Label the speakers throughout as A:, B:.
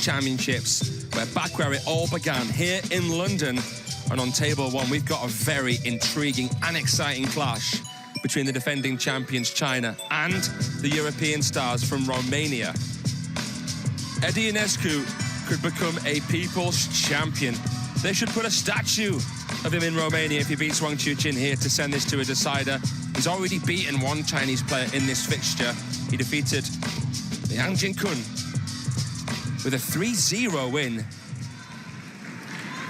A: Championships. We're back where it all began, here in London. And on table one, we've got a very intriguing and exciting clash between the defending champions China and the European stars from Romania. Ionescu could become a people's champion. They should put a statue of him in Romania if he beats Wang Chuqin here to send this to a decider. He's already beaten one Chinese player in this fixture. He defeated Chuqin with a 3-0 win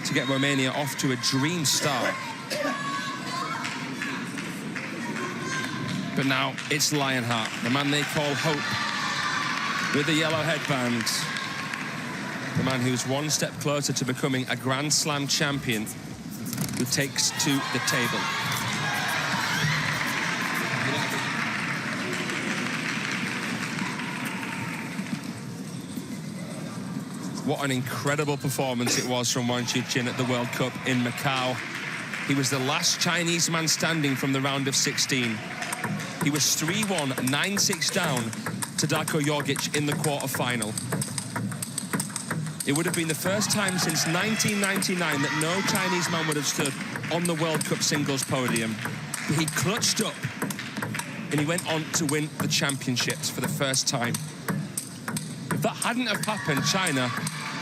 A: to get Romania off to a dream start. But now it's Lionheart, the man they call Hope, with the yellow headband. The man who's one step closer to becoming a Grand Slam champion, who takes to the table. What an incredible performance it was from Wang Chuqin at the World Cup in Macau. He was the last Chinese man standing from the round of 16. He was 3-1, 9-6 down to Darko Jorgic in the quarter-final. It would have been the first time since 1999 that no Chinese man would have stood on the World Cup singles podium. But he clutched up and he went on to win the championships for the first time. If that hadn't have happened, China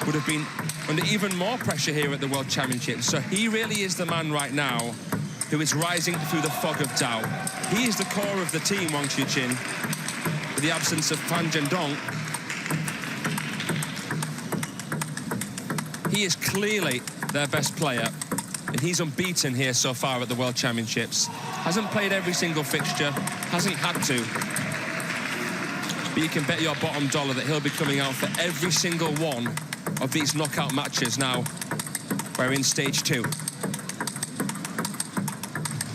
A: would have been under even more pressure here at the World Championships. So he really is the man right now who is rising through the fog of doubt. He is the core of the team, Wang Chuqin, with the absence of Fan Zhendong. He is clearly their best player, and he's unbeaten here so far at the World Championships. Hasn't played every single fixture, hasn't had to. But you can bet your bottom dollar that he'll be coming out for every single one of these knockout matches now. We're in stage 2.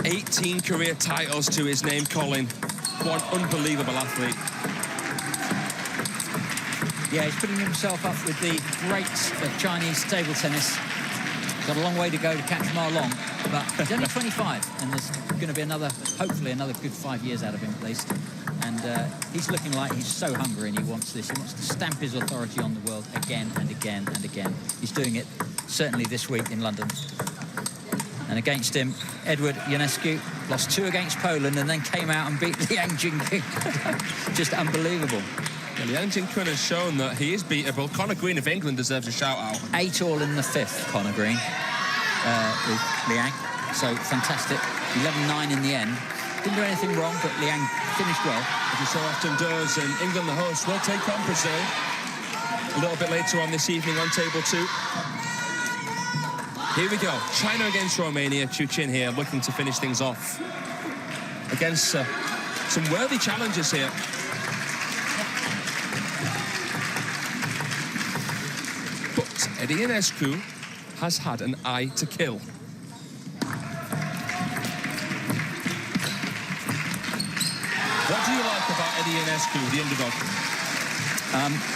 A: 18 career titles to his name, Colin. What an unbelievable athlete.
B: Yeah, he's putting himself up with the greats of Chinese table tennis. Got a long way to go to catch Ma Long, but he's only 25, and there's going to be another, hopefully another good 5 years out of him at least. And he's looking like he's so hungry and he wants this. He wants to stamp his authority on the world again and again and again. He's doing it certainly this week in London. And against him, Eduard IONESCU lost 2 against Poland and then came out and beat Chuqin. Just unbelievable.
A: Well, Chuqin has shown that he is beatable. Conor Green of England deserves a shout-out.
B: 8-all in the 5th, Conor Green, with Liang. So fantastic. 11-9 in the end. Didn't do anything wrong, but Liang finished well.
A: As he so often does, and England, the host, will take on Brazil a little bit later on this evening on table 2. Here we go. China against Romania. Chuqin here looking to finish things off against some worthy challenges here. But Ionescu has had an eye to kill. What do you like about Ionescu, the underdog?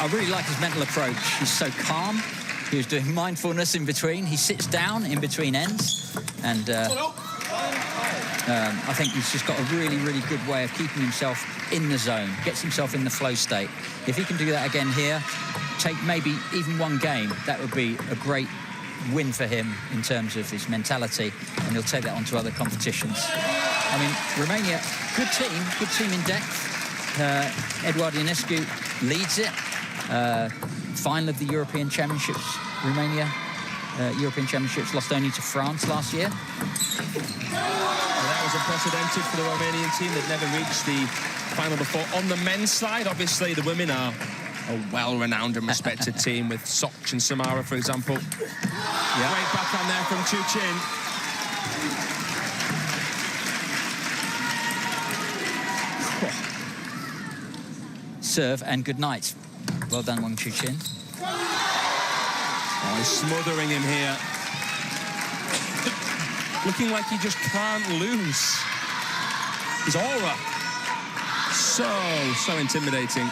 B: I really like his mental approach. He's so calm. He was doing mindfulness in between. He sits down in between ends. And I think he's just got a really, really good way of keeping himself in the zone, gets himself in the flow state. If he can do that again here, take maybe even one game, that would be a great win for him in terms of his mentality, and he'll take that on to other competitions. I mean, Romania, good team in depth. Eduard Ionescu leads it. Final of the European Championships, Romania. European Championships, lost only to France last year.
A: Well, that was unprecedented for the Romanian team. They've never reached the final before. On the men's side, obviously, the women are a well-renowned and respected team with Soch and Samara, for example. Yeah. Great backhand there from Chuqin.
B: Serve and good night. Well done, Wang Chuqin.
A: Oh, he's smothering him here. Looking like he just can't lose. His aura. So intimidating.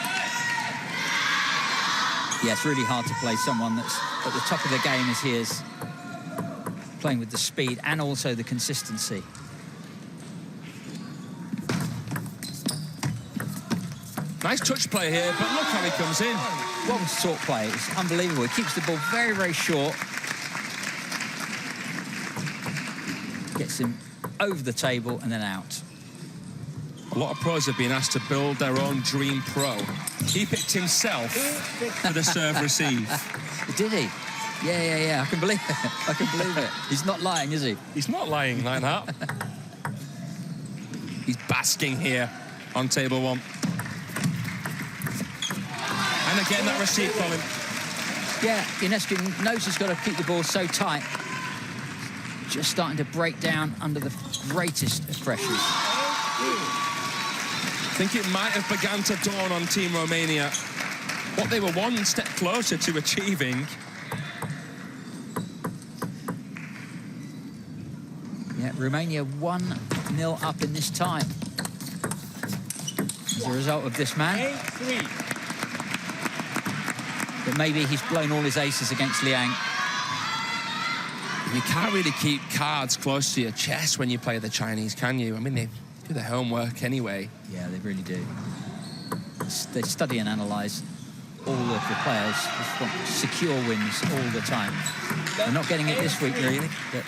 B: Yeah, it's really hard to play someone that's at the top of the game as he is. Playing with the speed and also the consistency.
A: Nice touch play here, but look how he comes in.
B: well-taught play. It's unbelievable. He keeps the ball very, very short. Gets him over the table and then out.
A: A lot of pros have been asked to build their own dream pro. He picked himself for the serve receive.
B: Did he? Yeah. I can believe it. I can believe it. He's not lying, is he?
A: He's not lying like that. He's basking here on table one. And again, that receive, Colin.
B: Yeah, IONESCU knows he's got to keep the ball so tight. Just starting to break down under the greatest of pressures.
A: I think it might have begun to dawn on Team Romania what they were one step closer to achieving.
B: Yeah, Romania 1-0 up in this tie. As a result of this man. But maybe he's blown all his aces against Liang.
A: You can't really keep cards close to your chest when you play the Chinese, can you? I mean, they do their homework anyway.
B: Yeah, they really do. They study and analyse all of the players. They want secure wins all the time. They're not getting it this week, really. But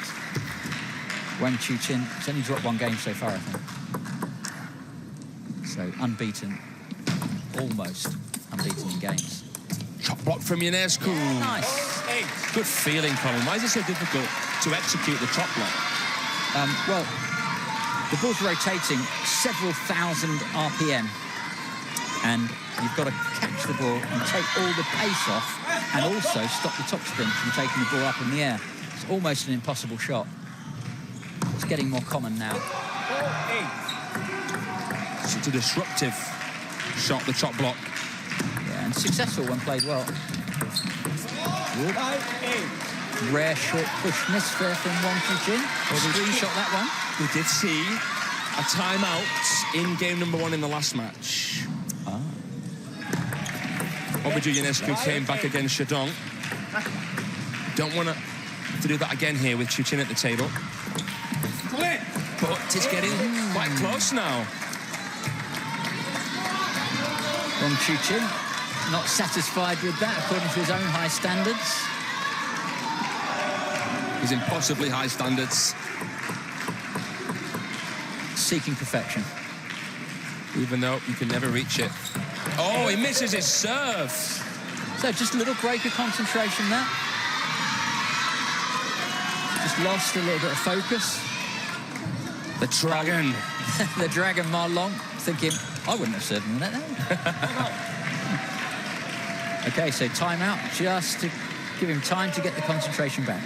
B: Wang Chuqin has only dropped one game so far, I think. So unbeaten, almost unbeaten in games.
A: Chop block from IONESCU.
B: Yeah, nice.
A: Good feeling, Colin. Why is it so difficult to execute the chop block?
B: Well, the ball's rotating several thousand RPM, and you've got to catch the ball and take all the pace off, and also stop the top spin from taking the ball up in the air. It's almost an impossible shot. It's getting more common now.
A: It's a disruptive shot, the chop block.
B: Yeah, and successful when played well. Rare short push miss there from Wang Chuqin. Screenshot that one.
A: We did see a timeout in game number 1 in the last match. Obviously, IONESCU came back against Shandong. Don't want to do that again here with Chuqin at the table. But it's getting quite close now.
B: Wang Chuqin not satisfied with that, according to his own high standards.
A: His impossibly high standards.
B: Seeking perfection.
A: Even though you can never reach it. Oh, he misses his serve.
B: So just a little break of concentration there. Just lost a little bit of focus.
A: The Dragon.
B: The Dragon Ma Long, thinking, I wouldn't have served him that. Okay, so timeout, just to give him time to get the concentration back.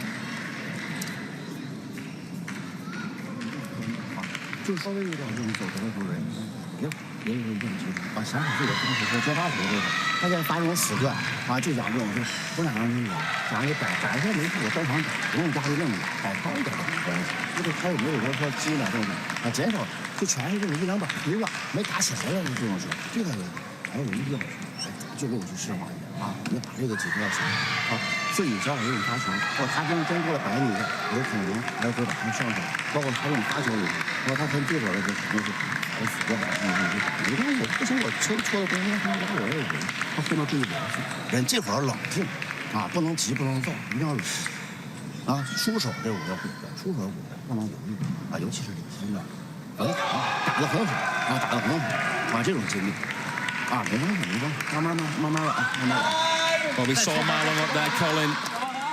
A: Well, we saw Ma Long up there, Colin.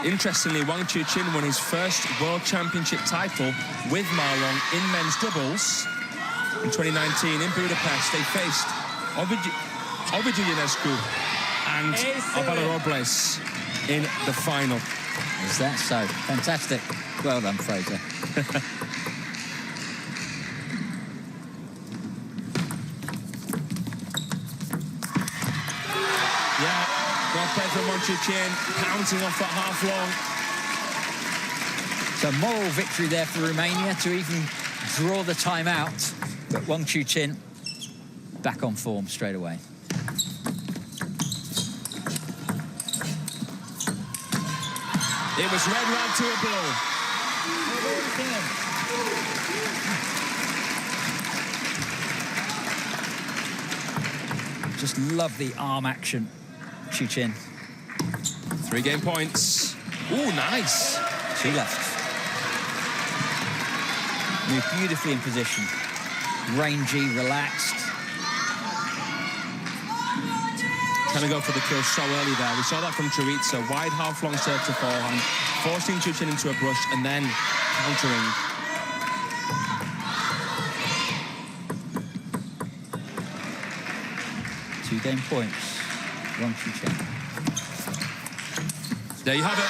A: Interestingly, Wang Chuqin won his first World Championship title with Ma Long in men's doubles in 2019 in Budapest. They faced Obviously IONESCU and Alvaro Robles in the final.
B: Is that so? Fantastic. Well done, Fraser.
A: Yeah, well played from Wang Chuqin, counting off at half long.
B: So moral victory there for Romania to even draw the timeout. But Wang Chuqin back on form straight away.
A: It was red rag to a bull.
B: Just love the arm action Chuqin.
A: 3 game points. Ooh, nice.
B: 2 left. Moved beautifully in position. Rangy, relaxed.
A: Trying to go for the kill so early there. We saw that from Chorizo. Wide half-long serve to forehand, forcing Chuqin into a brush and then countering.
B: Two game points. Wang Chuqin.
A: There you have it.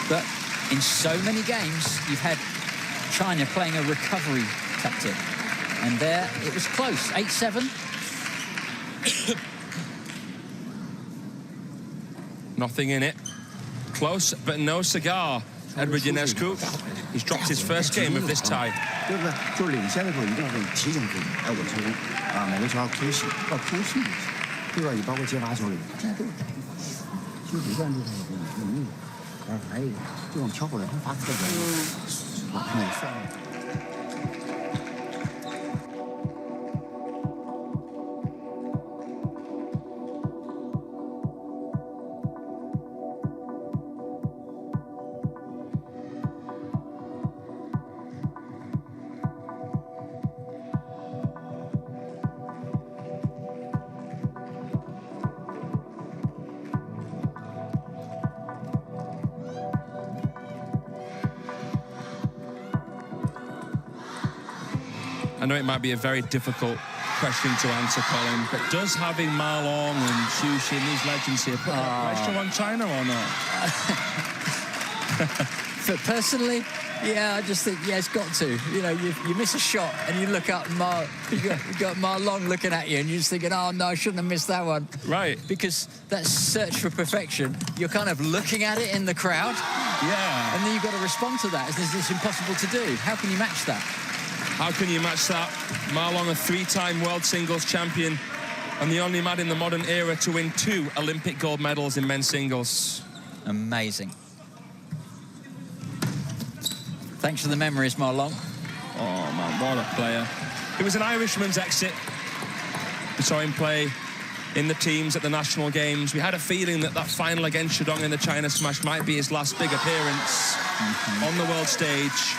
B: But in so many games, you've had China playing a recovery tactic. And there, it was close, 8-7.
A: Nothing in it. Close, but no cigar. Edward IONESCU. He's dropped his first game of this tie.
C: 对不对？就是领先的时候一定要给你提醒自己，哎，我球啊，每个球要突袭，要突袭，对吧？你包括接发球里，这都是心理战术上的能力。还有这种挑火的他发特别多，哇，那也帅。
A: I know it might be a very difficult question to answer, Colin, but does having Ma Long and Chuqin, these legends here, put pressure on China or not?
B: But personally, yeah, I just think, yeah, it's got to. You know, you miss a shot and you look up and you've got Ma Long looking at you and you're just thinking, oh, no, I shouldn't have missed that one.
A: Right.
B: Because that search for perfection, you're kind of looking at it in the crowd.
A: Yeah.
B: And then you've got to respond to that. It's impossible to do. How can you match that?
A: How can you match that? Ma Long, a 3-time world singles champion and the only man in the modern era to win 2 Olympic gold medals in men's singles.
B: Amazing. Thanks for the memories, Ma Long.
A: Oh, man, what a player. It was an Irishman's exit. We saw him play in the teams at the national games. We had a feeling that that final against Shudong in the China Smash might be his last big appearance on the world stage.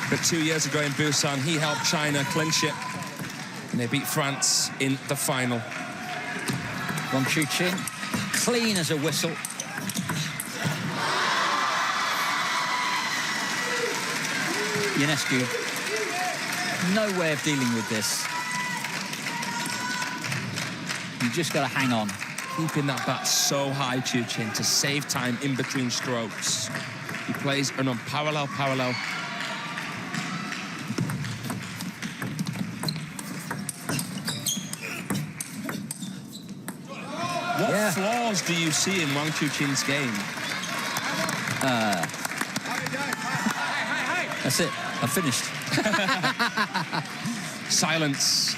A: But 2 years ago in Busan, he helped China clinch it. And they beat France in the final.
B: Wang Chuqin, clean as a whistle. IONESCU, no way of dealing with this. You just got to hang on.
A: Keeping that bat so high, Chuqin, to save time in between strokes. He plays an unparalleled parallel. What flaws do you see in Wang Chuqin's game?
B: That's it. I'm finished.
A: Silence.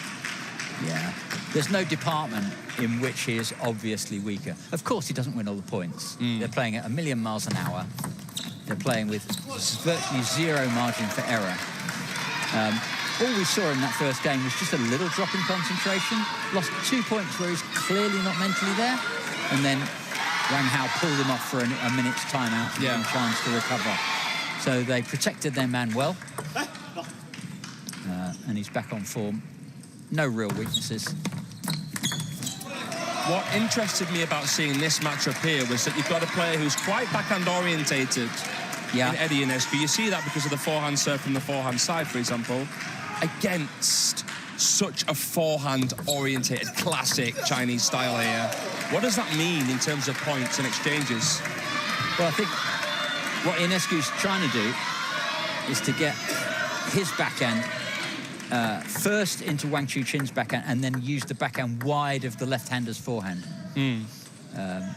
B: Yeah. There's no department in which he is obviously weaker. Of course, he doesn't win all the points. They're playing at 1,000,000 miles an hour. They're playing with virtually zero margin for error. All we saw in that first game was just a little drop in concentration. Lost 2 points where he's clearly not mentally there. And then Wang Hao pulled him off for a minute's timeout to give him a chance to recover. So they protected their man well. And he's back on form. No real weaknesses.
A: What interested me about seeing this matchup here was that you've got a player who's quite backhand orientated in Eddie IONESCU. You see that because of the forehand serve from the forehand side, for example, against such a forehand-orientated, classic Chinese style here. What does that mean in terms of points and exchanges?
B: Well, I think what IONESCU's trying to do is to get his backhand first into Wang Chuqin's backhand and then use the backhand wide of the left-hander's forehand.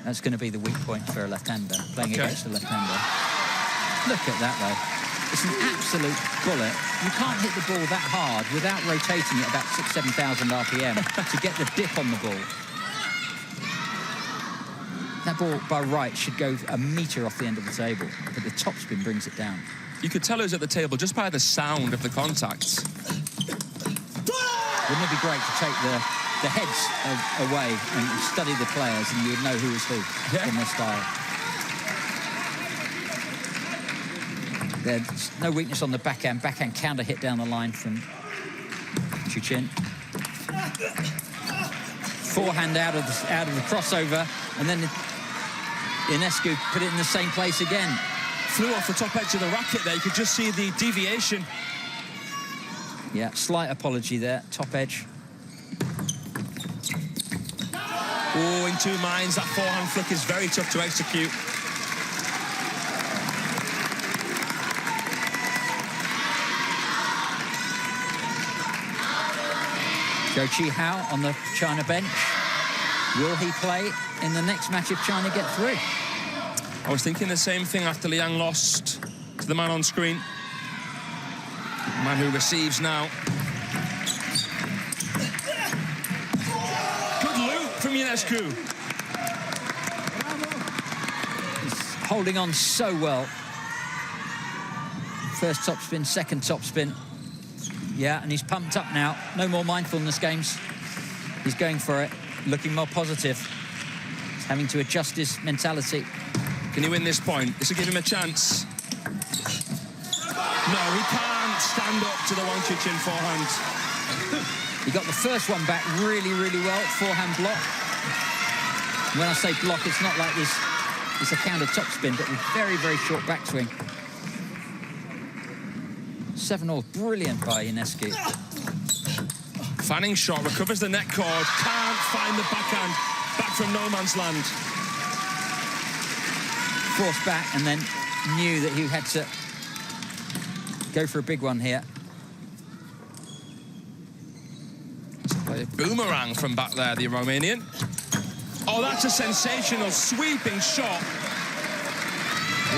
B: That's going to be the weak point for a left-hander, playing against a left-hander. Look at that, though. It's an absolute bullet. You can't hit the ball that hard without rotating it about 6,000 to 7,000 RPM to get the dip on the ball. That ball, by right, should go a metre off the end of the table, but the topspin brings it down.
A: You could tell who's at the table just by the sound of the contact.
B: Wouldn't it be great to take the heads away and study the players, and you would know who was who from their style. There's no weakness on the backhand counter hit down the line from Chuqin. Forehand out of the crossover, and then IONESCU put it in the same place again.
A: Flew off the top edge of the racket there. You could just see the deviation.
B: Yeah, slight apology there, top edge.
A: Oh, in two minds, that forehand flick is very tough to execute.
B: Zhou Qihao on the China bench. Will he play in the next match if China get through?
A: I was thinking the same thing after Liang lost to the man on screen. The man who receives now. Good loop from IONESCU.
B: He's holding on so well. First topspin, second topspin. Yeah, and he's pumped up now. No more mindfulness games. He's going for it, looking more positive. He's having to adjust his mentality.
A: Can he win this point? This will give him a chance. No, he can't stand up to the Wang Chuqin forehand.
B: He got the first one back really, really well. Forehand block. When I say block, it's not like this. It's a counter topspin, but with very, very short backswing. 7-all, brilliant by IONESCU.
A: Fanning shot, recovers the net cord, can't find the backhand, back from no man's land.
B: Forced back and then knew that he had to go for a big one here.
A: A boomerang from back there, the Romanian. Oh, that's a sensational sweeping shot.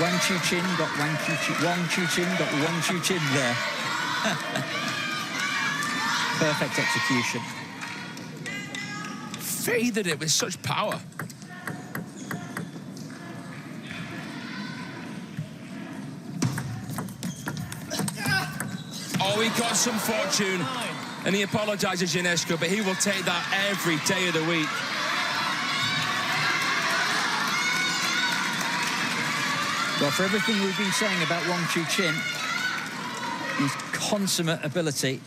B: Wang Chuqin got Wang Chuqin. Wang Chuqin got Wang Chuqin there. Perfect execution.
A: Faded it with such power. Oh, he got some fortune. And he apologises, IONESCU, but he will take that every day of the week.
B: Well, for everything we've been saying about Wang Chuqin, his consummate ability,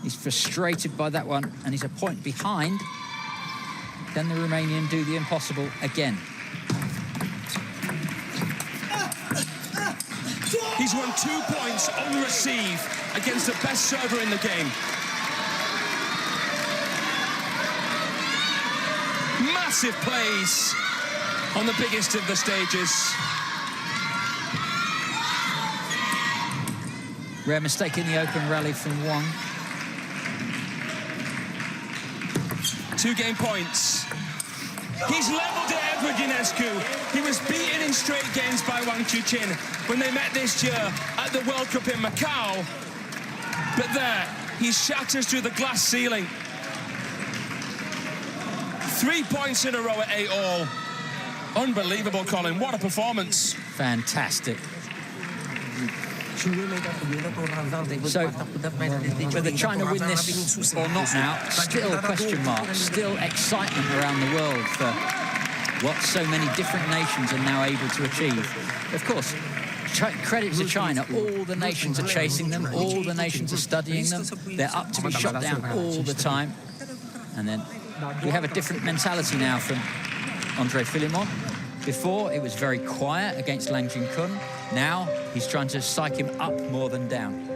B: he's frustrated by that one, and he's a point behind. Can the Romanian do the impossible again?
A: He's won 2 points on receive against the best server in the game. Massive plays on the biggest of the stages.
B: Rare mistake in the open rally from Wang.
A: 2 game points. He's levelled it, Eduard IONESCU. He was beaten in straight games by Wang Chuqin when they met this year at the World Cup in Macau. But there, he shatters through the glass ceiling. 3 points in a row at 8-all. Unbelievable, Colin. What a performance.
B: Fantastic. So, whether China win this or not now, still question marks, still excitement around the world for what so many different nations are now able to achieve. Of course, credit to China, all the nations are chasing them, all the nations are studying them, they're up to be shot down all the time. And then we have a different mentality now from Andre Philemon. Before, it was very quiet against Lang Jin-kun. Now, he's trying to psych him up more than down.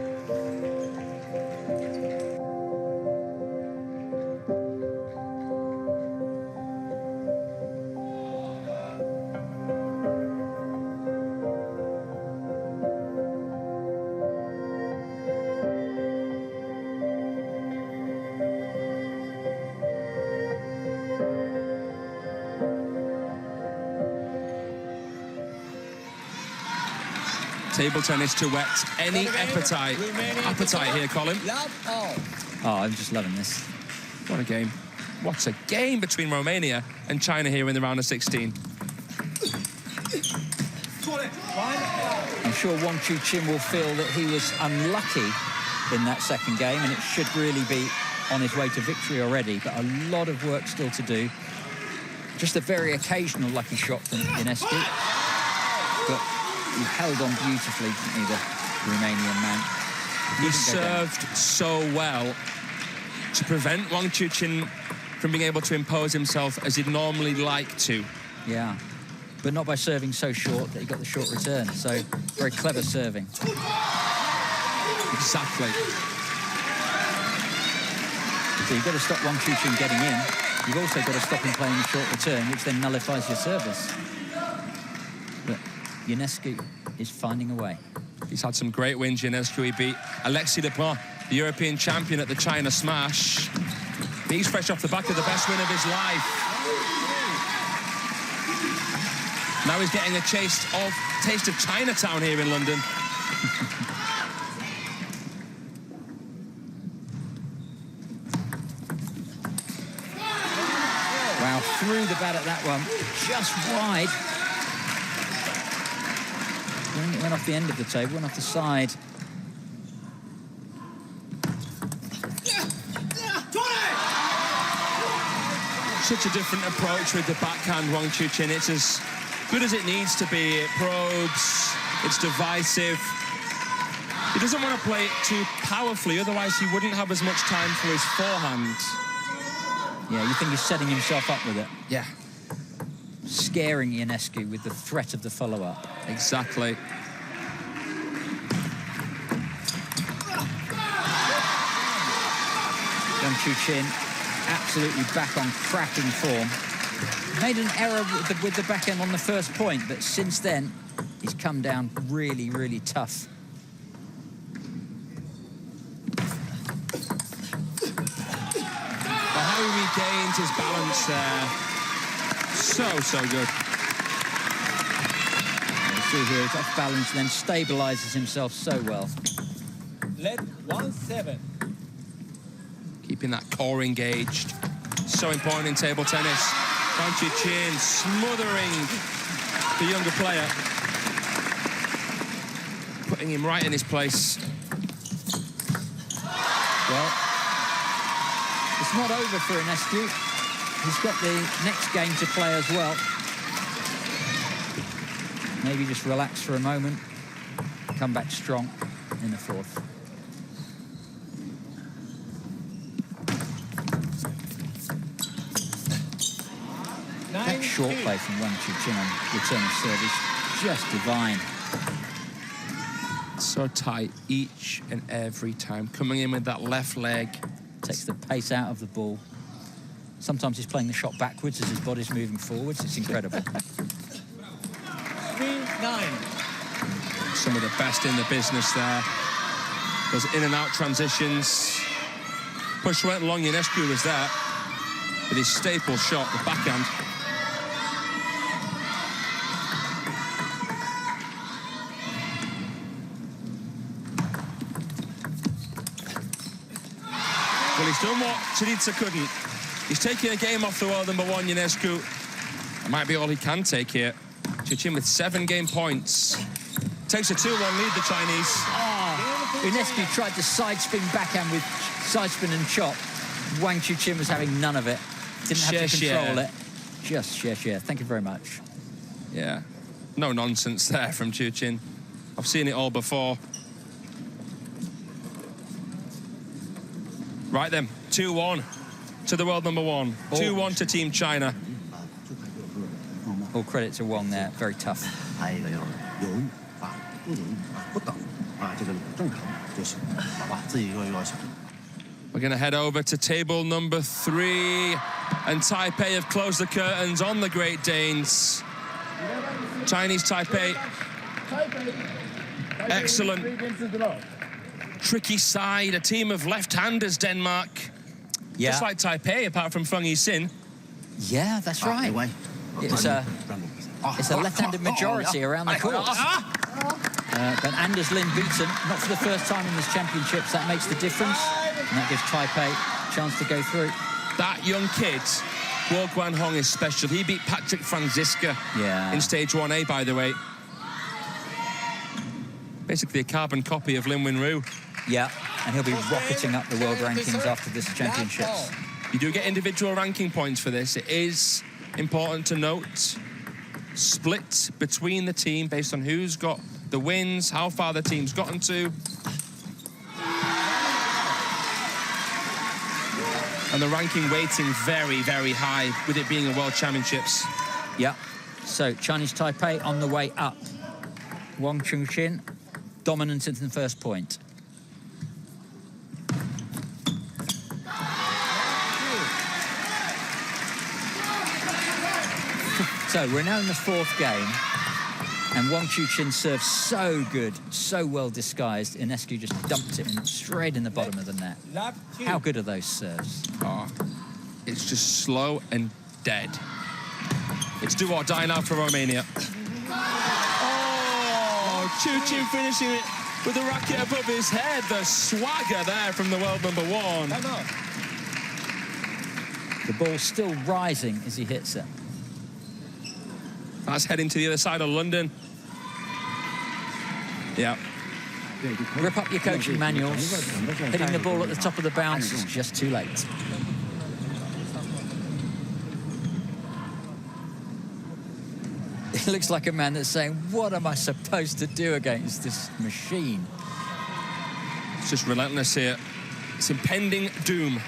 A: Table tennis to whet any appetite here, Colin.
B: Oh, I'm just loving this.
A: What a game. What a game between Romania and China here in the round of 16.
B: I'm sure Wang Chuqin will feel that he was unlucky in that second game, and it should really be on his way to victory already, but a lot of work still to do. Just a very occasional lucky shot from IONESCU, but he held on beautifully, didn't he, the Romanian man?
A: He served so well to prevent Wang Chuqin from being able to impose himself as he'd normally like to.
B: Yeah, but not by serving so short that he got the short return. So very clever serving.
A: Exactly.
B: So you've got to stop Wang Chuqin getting in. You've also got to stop him playing the short return, which then nullifies your service. But IONESCU is finding a way.
A: He's had some great wins, IONESCU. He beat Alexis Lebrun, the European champion at the China Smash. He's fresh off the back of the best win of his life. Now he's getting a taste of Chinatown here in London.
B: Wow, through the bat at that one, just wide. It went off the end of the table, went off the side.
A: Such a different approach with the backhand, Wang Chuqin. It's as good as it needs to be. It probes, it's divisive. He doesn't want to play it too powerfully, otherwise he wouldn't have as much time for his forehand.
B: Yeah, you think he's setting himself up with it?
A: Yeah.
B: Scaring IONESCU with the threat of the follow-up.
A: Exactly.
B: Wang Chuqin absolutely back on cracking form. Made an error with the backhand on the first point, but since then, he's come down really, really tough.
A: But how he regained his balance there. So good.
B: You see here, he's off balance, then stabilizes himself so well.
D: Let 1-7.
A: Keeping that core engaged. So important in table tennis. Wang Chuqin smothering the younger player. Putting him right in his place.
B: Well, it's not over for IONESCU. He's got the next game to play as well. Maybe just relax for a moment. Come back strong in the fourth. That short play from Wang Chuqin on return of service, just divine.
A: So tight each and every time. Coming in with that left leg.
B: Takes the pace out of the ball. Sometimes he's playing the shot backwards as his body's moving forwards. It's incredible.
D: 3-9.
A: Some of the best in the business there. Those in and out transitions. Push went long, IONESCU was there. With his staple shot, the backhand. Well, he's done what Syriza couldn't. He's taking a game off the world number one, IONESCU. It might be all he can take here. Chuqin with 7 game points. Takes a 2-1 lead, the Chinese.
B: IONESCU tried to side spin backhand with side spin and chop. Wang Chuqin was having none of it. Didn't have to control it. Just share. Thank you very much.
A: Yeah, no nonsense there from Chuqin. I've seen it all before. Right then, 2-1 to the world number one. 2-1 to Team China.
B: All credit to Wang there, very tough.
A: We're going to head over to table number 3, and Taipei have closed the curtains on the Great Danes. Chinese Taipei, excellent. Tricky side, a team of left-handers, Denmark.
B: Yeah.
A: Just like Taipei, apart from Feng Yixin.
B: Yeah, that's right. It's a left-handed majority around the court. But Anders Lind beaten, not for the first time in this championships. That makes the difference. And that gives Taipei a chance to go through.
A: That young kid, Guo Guanhong, is special. He beat Patrick Franziska in stage 1A, by the way. Basically a carbon copy of Lin Wenru.
B: Yeah, and he'll be rocketing up the world rankings after this championships.
A: You do get individual ranking points for this. It is important to note, split between the team based on who's got the wins, how far the team's gotten to. And the ranking weighting very, very high with it being a World Championships.
B: Yeah, so Chinese Taipei on the way up. Wang Chuqin, dominant in the first point. So we're now in the fourth game, and Wang Chuqin serves so good, so well disguised. IONESCU just dumped it in straight in the bottom of the net. How good are those serves?
A: Oh, it's just slow and dead. It's do or die now for Romania. Oh, Chuqin finishing it with the racket above his head. The swagger there from the world number one.
B: The ball's still rising as he hits it.
A: That's heading to the other side of London. Yeah.
B: Rip up your coaching manuals. Hitting the ball at the top of the bounce is just too late. It looks like a man that's saying, what am I supposed to do against this machine?
A: It's just relentless here. It's impending doom.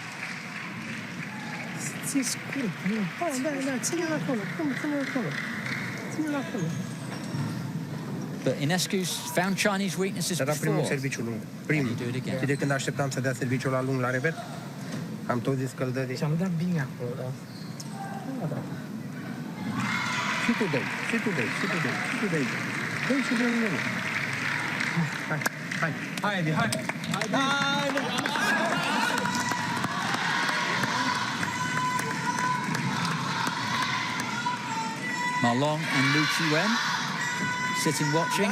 B: But IONESCU's found Chinese weaknesses before.
E: Primul serviciu lung. Primul.
B: Do it again.
E: Și de când așteptam să dea serviciul la lung la revers, am tot zis că îl dă de... Și-am dat bine acolo, da. Da. Și tu dai, și tu dai, și tu dai, și tu dai. Dă-i și dă-i lung. Hai, hai. Hai, Edi, hai. Hai,
B: Ma Long and Liu Chuqin sitting watching.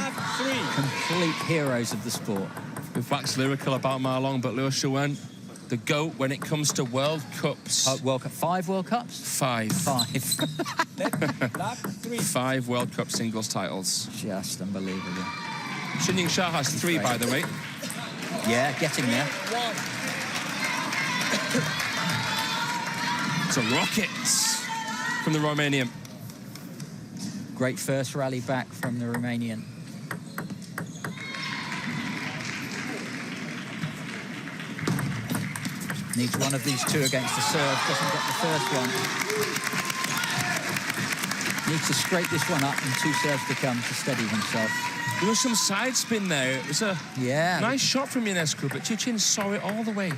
B: Complete heroes of the sport.
A: We've waxed lyrical about Ma Long, but Liu Chuqin, the GOAT when it comes to World Cups.
B: World Cup, 5 World Cups?
A: 5. 5 World Cup singles titles.
B: Just unbelievable.
A: Xinyin Sha has 3, by the way.
B: Yeah, getting there.
A: It's a rockets from the Romanian.
B: Great first rally back from the Romanian. Needs one of these two against the serve. Doesn't get the first one. Needs to scrape this one up and 2 serves to come to steady himself.
A: There was some side spin there. It was a nice shot from IONESCU, but Chuqin saw it all the way.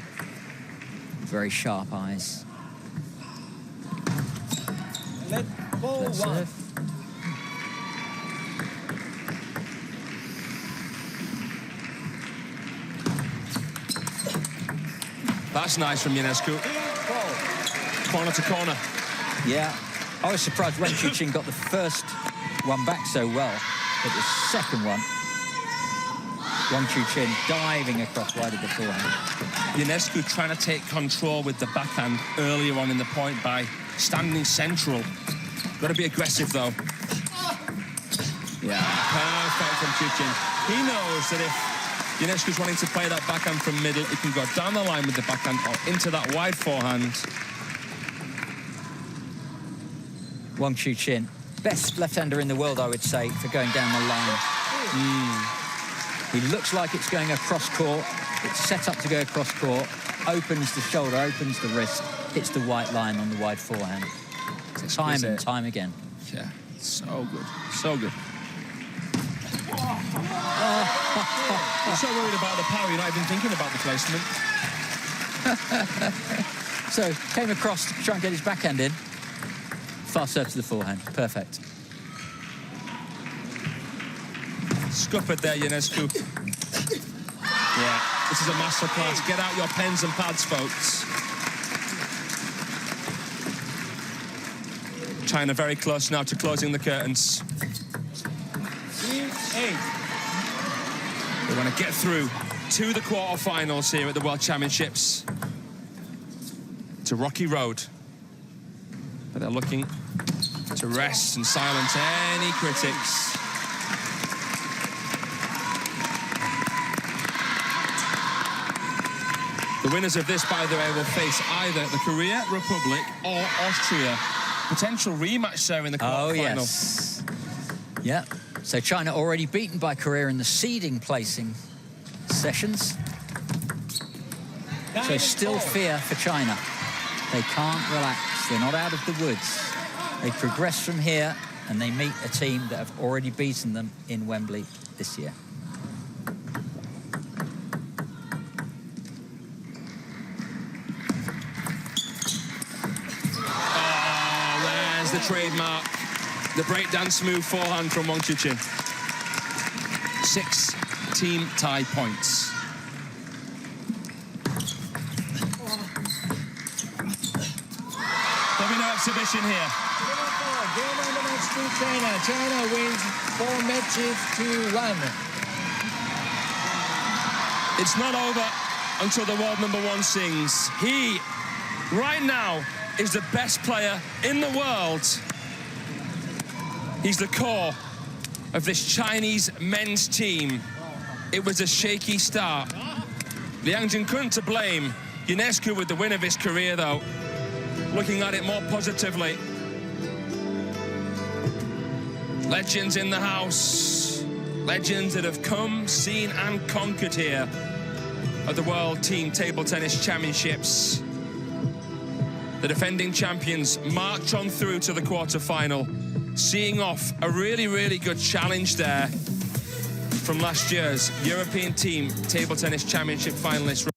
B: Very sharp eyes.
D: Let's go one.
A: That's nice from IONESCU. Corner to corner.
B: Yeah. I was surprised when Chuqin got the first one back so well, but the second one, Wang Chuqin diving across wide of the forehand.
A: IONESCU trying to take control with the backhand earlier on in the point by standing central. Got to be aggressive, though. Yeah, perfect from Chuqin. He knows that if IONESCU's wanting to play that backhand from middle, he can go down the line with the backhand or into that wide forehand.
B: Wang Chuqin, best left-hander in the world, I would say, for going down the line. He looks like it's going across court. It's set up to go across court. Opens the shoulder, opens the wrist, hits the white line on the wide forehand. Time and time again.
A: Yeah, so good, so good. You're so worried about the power, you're not even thinking about the placement.
B: So, came across to try and get his backhand in. Fast serve to the forehand. Perfect.
A: Scuppered there, IONESCU. Yeah, this is a masterclass. Get out your pens and pads, folks. China very close now to closing the curtains.
D: 3-8.
A: They want to get through to the quarterfinals here at the World Championships. It's a rocky road, but they're looking to rest and silence any critics. The winners of this, by the way, will face either the Korea Republic or Austria. Potential rematch there in the quarterfinal.
B: Oh, yes. Yeah. So China already beaten by Korea in the seeding placing sessions. So still fear for China. They can't relax. They're not out of the woods. They progress from here and they meet a team that have already beaten them in Wembley this year.
A: Oh, there's the trademark. The breakdance move forehand from Wang Chuqin. 6 team tie points. There'll be no exhibition here.
D: Game on the match to China. China wins 4 matches to 1.
A: It's not over until the world #1 sings. He, right now, is the best player in the world. He's the core of this Chinese men's team. It was a shaky start. Liang Jinkun to blame. IONESCU with the win of his career, though. Looking at it more positively. Legends in the house. Legends that have come, seen and conquered here at the World Team Table Tennis Championships. The defending champions march on through to the quarterfinal, seeing off a really, really good challenge there from last year's European Team Table Tennis Championship finalists.